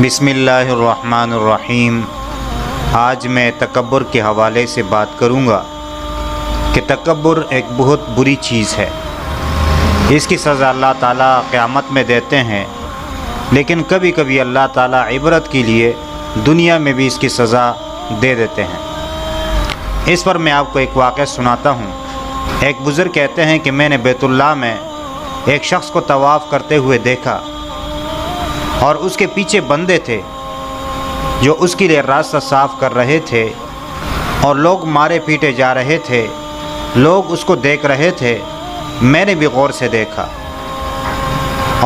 बिस्मिल्लाहिर्रहमानिर्रहीम। आज मैं तकब्बुर के हवाले से बात करूँगा कि तकब्बुर एक बहुत बुरी चीज़ है। इसकी सज़ा अल्लाह ताला क़यामत में देते हैं, लेकिन कभी कभी अल्लाह ताला इबरत के लिए दुनिया में भी इसकी सज़ा दे देते हैं। इस पर मैं आपको एक वाक़या सुनाता हूँ। एक बुज़ुर्ग कहते हैं कि मैंने बैतुल्लाह में एक शख्स को तवाफ़ करते हुए देखा और उसके पीछे बंदे थे जो उसके लिए रास्ता साफ़ कर रहे थे और लोग मारे पीटे जा रहे थे। लोग उसको देख रहे थे। मैंने भी गौर से देखा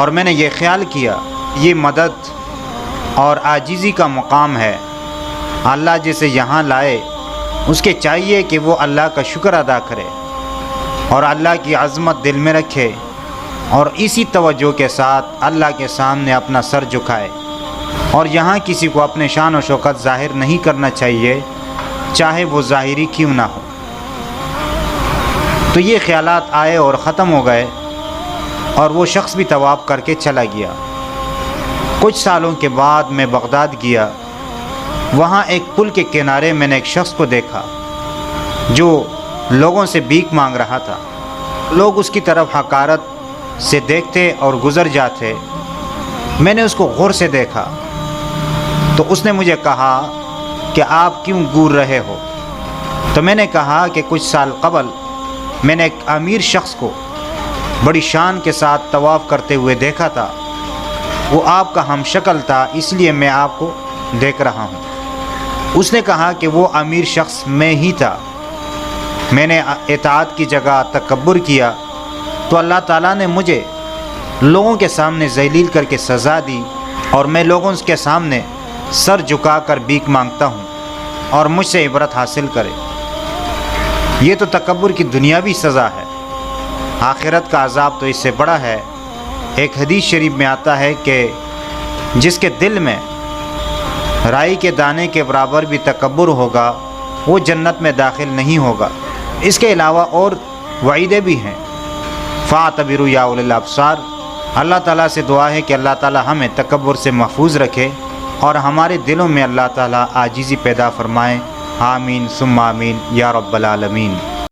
और मैंने ये ख्याल किया ये मदद और आजीज़ी का मुकाम है। अल्लाह जिसे यहाँ लाए उसके चाहिए कि वो अल्लाह का शुक्र अदा करे और अल्लाह की अज़मत दिल में रखे और इसी तवज्जो के साथ अल्लाह के सामने अपना सर झुकाए। और यहाँ किसी को अपने शान और शौकत ज़ाहिर नहीं करना चाहिए, चाहे वो ज़ाहिरी क्यों ना हो। तो ये ख्यालात आए और ख़त्म हो गए और वो शख्स भी तवाफ़ करके चला गया। कुछ सालों के बाद मैं बगदाद गया। वहाँ एक पुल के किनारे मैंने एक शख्स को देखा जो लोगों से भीख मांग रहा था। लोग उसकी तरफ हकारत से देखते और गुज़र जाते। मैंने उसको गौर से देखा तो उसने मुझे कहा कि आप क्यों घूर रहे हो। तो मैंने कहा कि कुछ साल कबल मैंने एक अमीर शख्स को बड़ी शान के साथ तवाफ़ करते हुए देखा था। वो आपका हमशक्ल था, इसलिए मैं आपको देख रहा हूँ। उसने कहा कि वो अमीर शख्स मैं ही था। मैंने इताअत की जगह तकब्बुर किया तो अल्लाह ताला ने मुझे लोगों के सामने ज़लील करके सज़ा दी और मैं लोगों के सामने सर झुकाकर भीख मांगता हूँ और मुझसे इबरत हासिल करे। ये तो तकब्बुर की दुनियावी सज़ा है। आखिरत का अज़ाब तो इससे बड़ा है। एक हदीस शरीफ में आता है कि जिसके दिल में राई के दाने के बराबर भी तकब्बुर होगा वो जन्नत में दाखिल नहीं होगा। इसके अलावा और वईदें भी हैं। फ़ातबिरू या उलिल अब्सार। अल्लाह ताला से दुआ है कि अल्लाह ताला हमें तकब्बुर से महफूज रखे और हमारे दिलों में अल्लाह ताला आजीज़ी पैदा फरमाए। आमीन सुम्मा आमीन या रब्बल आलमीन।